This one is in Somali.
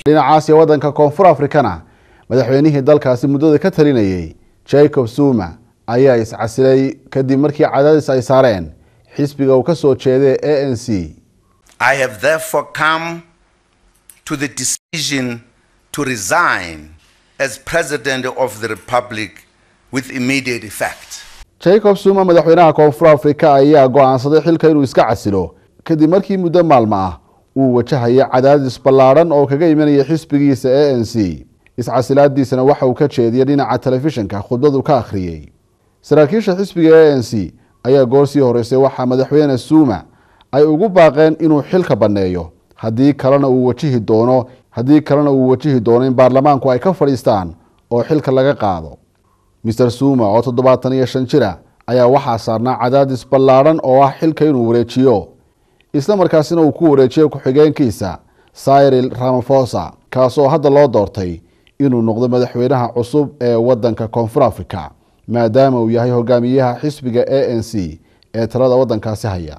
dhinacaas wadanka Koonfur Afrikana madaxweynihii dalkaasi muddada ka talinayay Jacob Zuma ayaa iscasilay kadib markii cadaadis ay saareen xisbiga uu ka soo jeeday ANC. I have therefore come to the decision to resign as President of the Republic with immediate effect. Jacob Zuma madaxweynaha Koonfur Afrika ayaa go'aansaday xilka inuu iska casilo kadib markii muddo maalmo ah uu wajahaya cadaadis ballaaran oo kaga imanaya xisbigiisa ANC. iscasilaadiisana waxa uu ka jeediyay dhinaca telefishinka khudbadu ka akhriyay. saraakiisha xisbiga ANC ayaa goorsii horeysay waxa madaxweyne Zuma ay ugu baaqeen inuu xilka baneeyo haddii kalena uu wajihi doono in baarlamaanku ay ka fadhiistaan oo xilka laga qaado. Mr. Zuma oo 75 jira ayaa waxaa saarnaa cadaadis ballaaran oo ah xilka inuu wareejiyo isla markaasina uu ku wareejiyo ku-xigeenkiisa Cyril Ramaphosa kaasoo hadda loo doortay inuu noqdo madaxweynaha cusub ee wadanka Koonfur Afrika maadaama uu yahay hogaamiyaha xisbiga ANC ee talada wadankaasi haya.